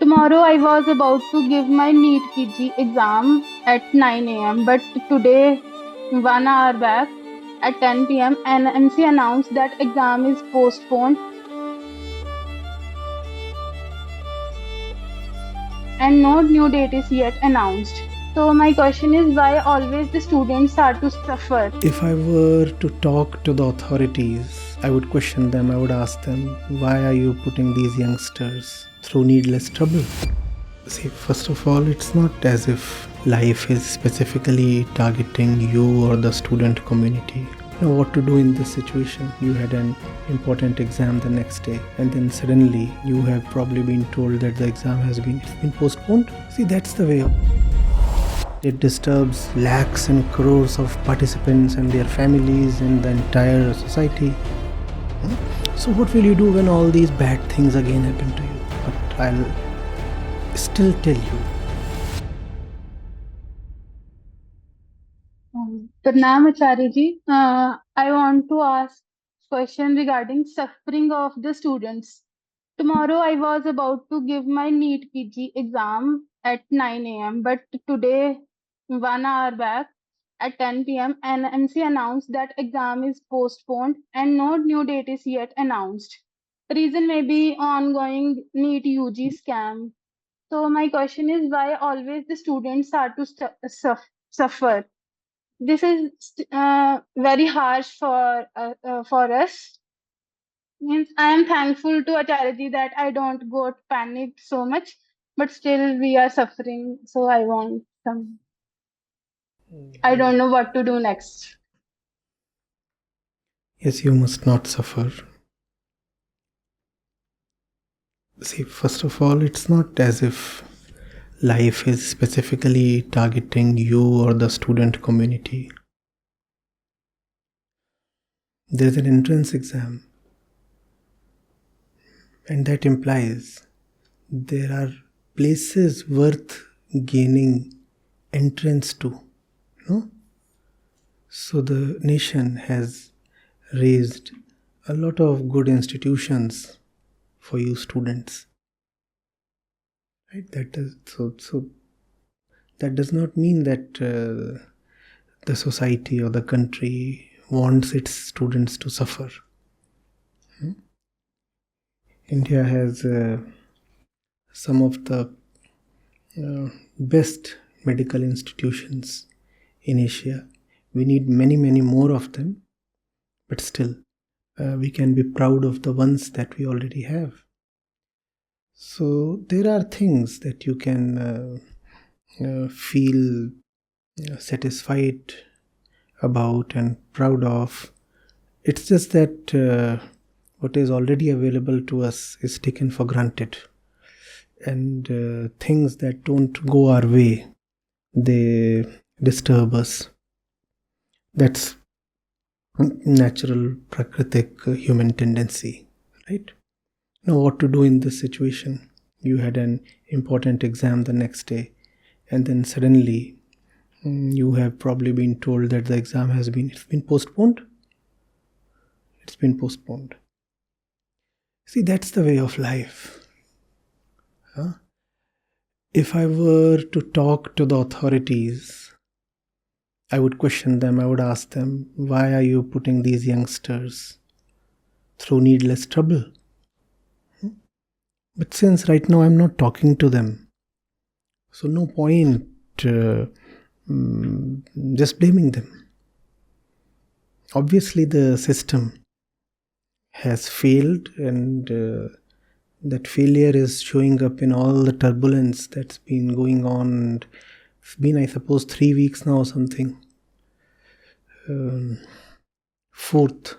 Tomorrow I was about to give my NEET PG exam at 9 a.m. But today, 1 hour back at 10 p.m., NMC announced that exam is postponed and no new date is yet announced. So my question is why always the students are to suffer? If I were to talk to the authorities, I would question them. I would ask them, why are you putting these youngsters through needless trouble? See, first of all, it's not as if life is specifically targeting you or the student community. You know what to do in this situation. You had an important exam the next day, and then suddenly you have probably been told that the exam has been postponed. See, that's the way. It disturbs lakhs and crores of participants and their families and the entire society. So what will you do when all these bad things again happen to you? But I'll still tell you. Pranam Acharya Ji. I want to ask question regarding suffering of the students. Tomorrow I was about to give my NEET PG exam at 9 a.m. But today, 1 hour back at 10 p.m., NMC announced that exam is postponed and no new date is yet announced. Reason may be ongoing NEET UG scam. So my question is why always the students are to suffer? This is very harsh for us. Means I am thankful to Acharya Ji that I don't got panicked so much, but still we are suffering. So I want some. I don't know what to do next. Yes, you must not suffer. See, first of all, it's not as if life is specifically targeting you or the student community. There's an entrance exam, and that implies there are places worth gaining entrance to. No? So the nation has raised a lot of good institutions for you students. Right? So that does not mean that the society or the country wants its students to suffer. India has some of the best medical institutions in Asia. We need many, many more of them, but still, we can be proud of the ones that we already have. So there are things that you can feel satisfied about and proud of. It's just that what is already available to us is taken for granted, and things that don't go our way, they disturb us. That's natural prakritic human tendency, right? Now what to do in this situation. You had an important exam the next day, and then suddenly you have probably been told that the exam has been postponed. It's been postponed. See, that's the way of life. If I were to talk to the authorities, I would question them. I would ask them, why are you putting these youngsters through needless trouble? But since right now I'm not talking to them, so no point just blaming them. Obviously the system has failed, and that failure is showing up in all the turbulence that's been going on. It's been, I suppose, 3 weeks now or something. Fourth,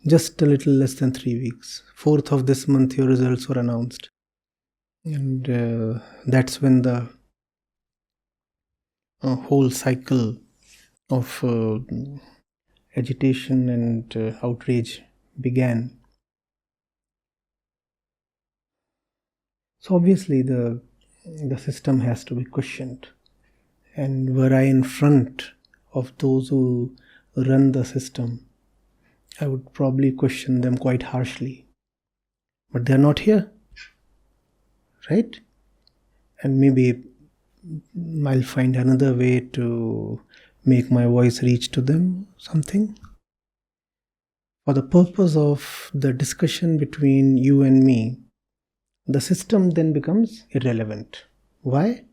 just a little less than 3 weeks. 4th of this month, your results were announced. And that's when the whole cycle of agitation and outrage began. So obviously the system has to be questioned. And were I in front of those who run the system, I would probably question them quite harshly. But they're not here. right? And maybe I'll find another way to make my voice reach to them, something. For the purpose of the discussion between you and me, the system then becomes irrelevant. Why?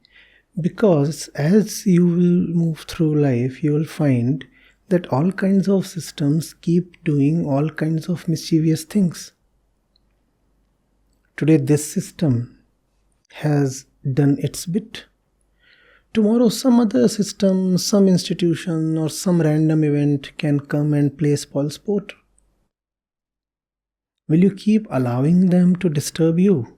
Because as you will move through life, you will find that all kinds of systems keep doing all kinds of mischievous things. Today, this system has done its bit. Tomorrow, some other system, some institution, or some random event can come and play spoil sport. Will you keep allowing them to disturb you?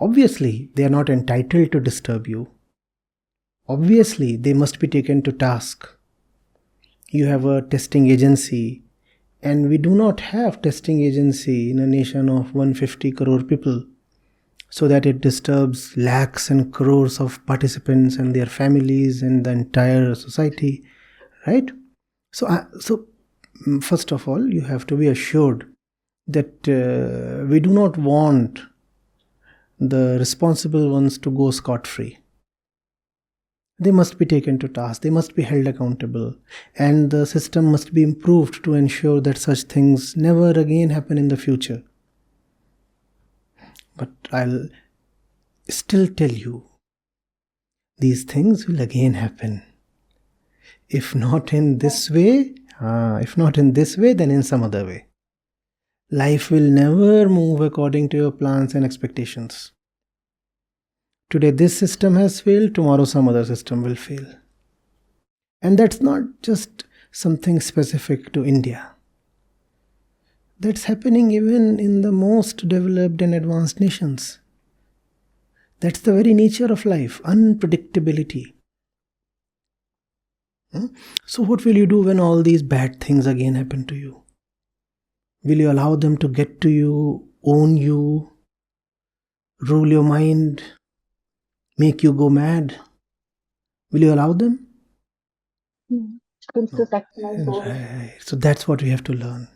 Obviously, they are not entitled to disturb you. Obviously, they must be taken to task. You have a testing agency, and we do not have testing agency in a nation of 150 crore people, so that it disturbs lakhs and crores of participants and their families and the entire society, right? So first of all, you have to be assured that we do not want the responsible ones to go scot-free. They must be taken to task, they must be held accountable, and the system must be improved to ensure that such things never again happen in the future. But I'll still tell you, these things will again happen. If not in this way, then in some other way. Life will never move according to your plans and expectations. Today this system has failed, tomorrow some other system will fail. And that's not just something specific to India. That's happening even in the most developed and advanced nations. That's the very nature of life, unpredictability. So what will you do when all these bad things again happen to you? Will you allow them to get to you, own you, rule your mind, make you go mad? Will you allow them? Will protect my soul. Right. So that's what we have to learn.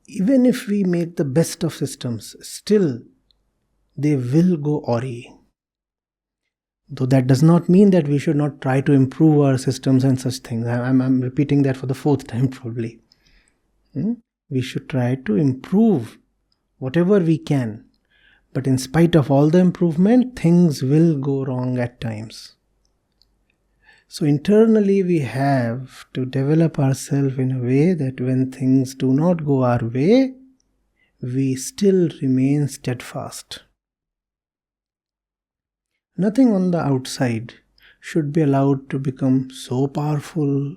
Even if we make the best of systems, still they will go awry. Though that does not mean that we should not try to improve our systems and such things. I'm repeating that for the fourth time probably. We should try to improve whatever we can. But in spite of all the improvement, things will go wrong at times. So internally we have to develop ourselves in a way that when things do not go our way, we still remain steadfast. Nothing on the outside should be allowed to become so powerful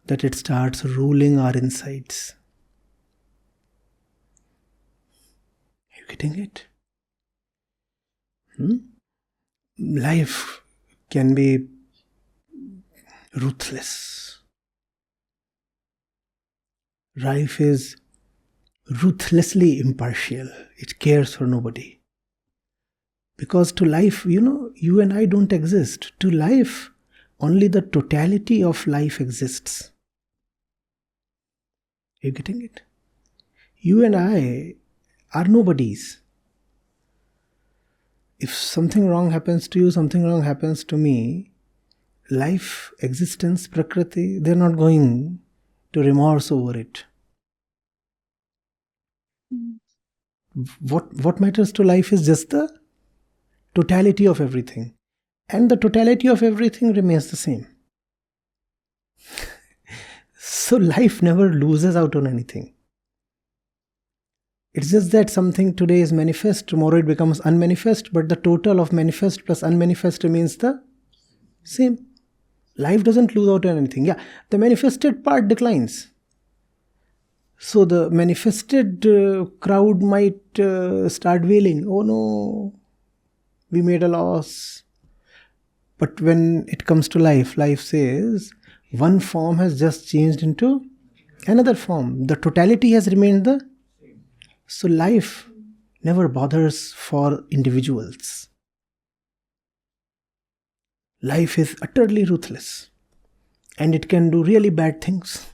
that it starts ruling our insides. Are you getting it? Life can be ruthless. Life is ruthlessly impartial. It cares for nobody. Because to life, you and I don't exist. To life, only the totality of life exists. Are you getting it? You and I are nobodies. If something wrong happens to you, something wrong happens to me, life, existence, prakriti, they're not going to remorse over it. What matters to life is just the totality of everything. And the totality of everything remains the same. So life never loses out on anything. It's just that something today is manifest, tomorrow it becomes unmanifest, but the total of manifest plus unmanifest remains the same. Life doesn't lose out on anything. Yeah, the manifested part declines. So the manifested crowd might start wailing, oh no, we made a loss. But when it comes to life says, one form has just changed into another form. The totality has remained the same. So life never bothers for individuals. Life is utterly ruthless. And it can do really bad things.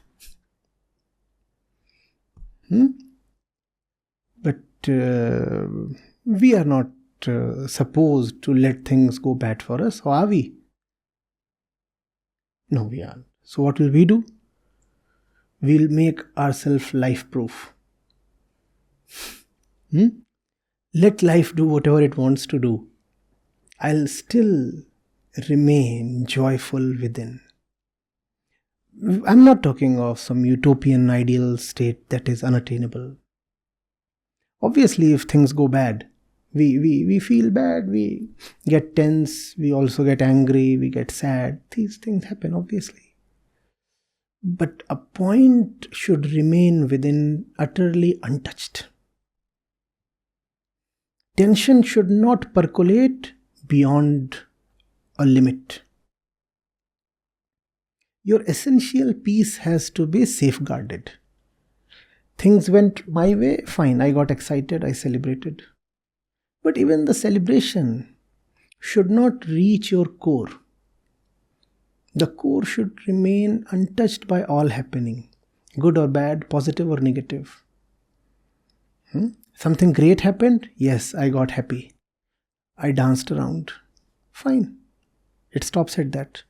we are not supposed to let things go bad for us, or are we? No, we aren't. So what will we do? We'll make ourselves life proof. Let life do whatever it wants to do. I'll still remain joyful within. I'm not talking of some utopian ideal state that is unattainable. Obviously, if things go bad, we feel bad, we get tense, we also get angry, we get sad. These things happen, obviously. But a point should remain within, utterly untouched. Tension should not percolate beyond a limit. Your essential peace has to be safeguarded. Things went my way, fine, I got excited, I celebrated. But even the celebration should not reach your core. The core should remain untouched by all happening, good or bad, positive or negative. Something great happened, yes, I got happy. I danced around. Fine. It stops at that.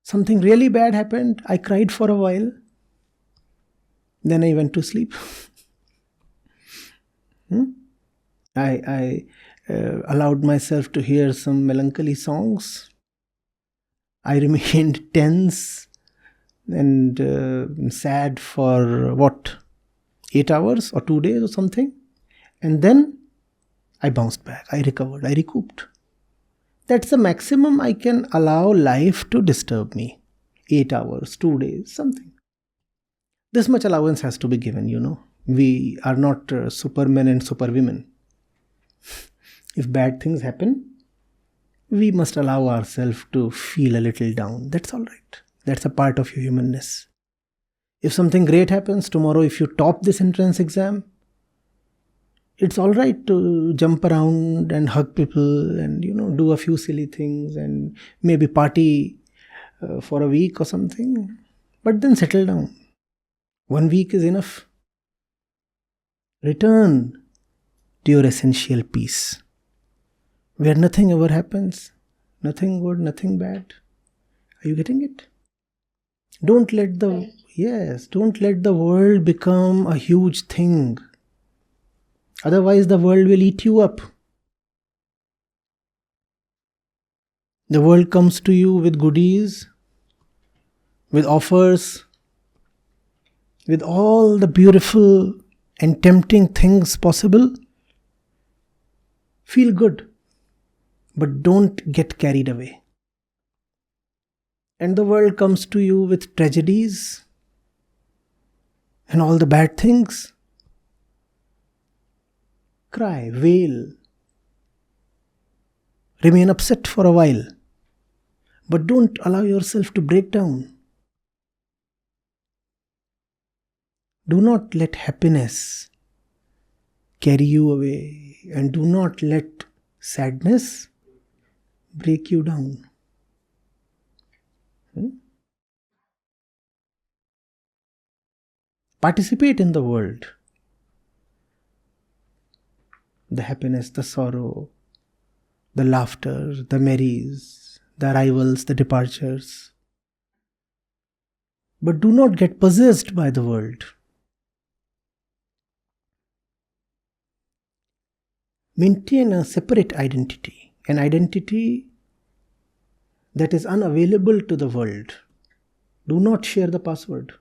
Something really bad happened, I cried for a while. Then I went to sleep. I allowed myself to hear some melancholy songs. I remained tense and sad for 8 hours or 2 days or something. And then I bounced back. I recovered. I recouped. That's the maximum I can allow life to disturb me. 8 hours, 2 days, something. This much allowance has to be given, We are not supermen and superwomen. If bad things happen, we must allow ourselves to feel a little down. That's all right. That's a part of your humanness. If something great happens tomorrow, if you top this entrance exam, it's all right to jump around and hug people and, do a few silly things and maybe party for a week or something. But then settle down. 1 week is enough. Return to your essential peace, where nothing ever happens, nothing good, nothing bad. Are you getting it? Don't let the world become a huge thing. Otherwise, the world will eat you up. The world comes to you with goodies, with offers, with all the beautiful and tempting things possible. Feel good, but don't get carried away. And the world comes to you with tragedies and all the bad things. Cry, wail, remain upset for a while, but don't allow yourself to break down. Do not let happiness carry you away, and do not let sadness break you down. Participate in the world. The happiness, the sorrow, the laughter, the merries, the arrivals, the departures. But do not get possessed by the world. Maintain a separate identity, an identity that is unavailable to the world. Do not share the password.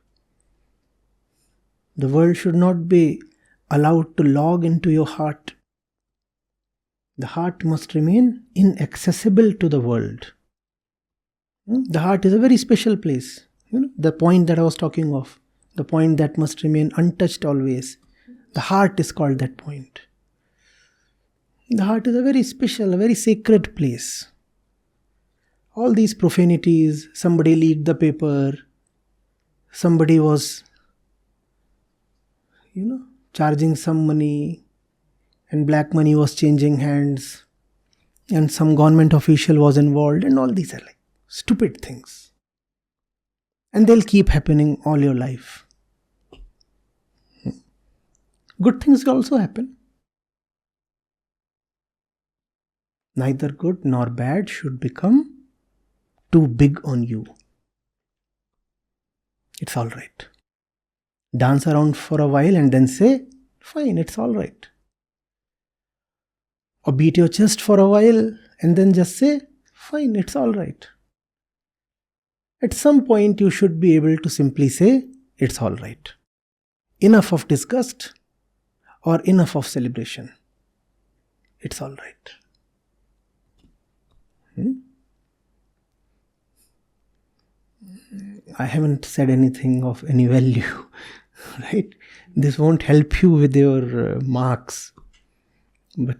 The world should not be allowed to log into your heart. The heart must remain inaccessible to the world. The heart is a very special place. The point that I was talking of, the point that must remain untouched always. The heart is called that point. The heart is a very special, a very sacred place. All these profanities, somebody leaked the paper, somebody was, charging some money, and black money was changing hands, and some government official was involved, and all these are like stupid things. And they'll keep happening all your life. Good things will also happen. Neither good nor bad should become too big on you. It's all right. Dance around for a while and then say, fine, it's all right. Or beat your chest for a while and then just say, fine, it's all right. At some point, you should be able to simply say, it's all right. Enough of disgust or enough of celebration. It's all right. I haven't said anything of any value, right? This won't help you with your marks, but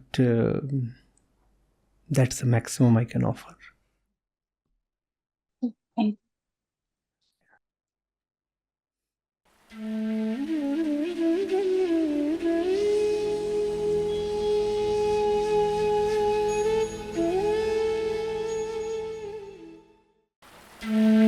that's the maximum I can offer. Thank you.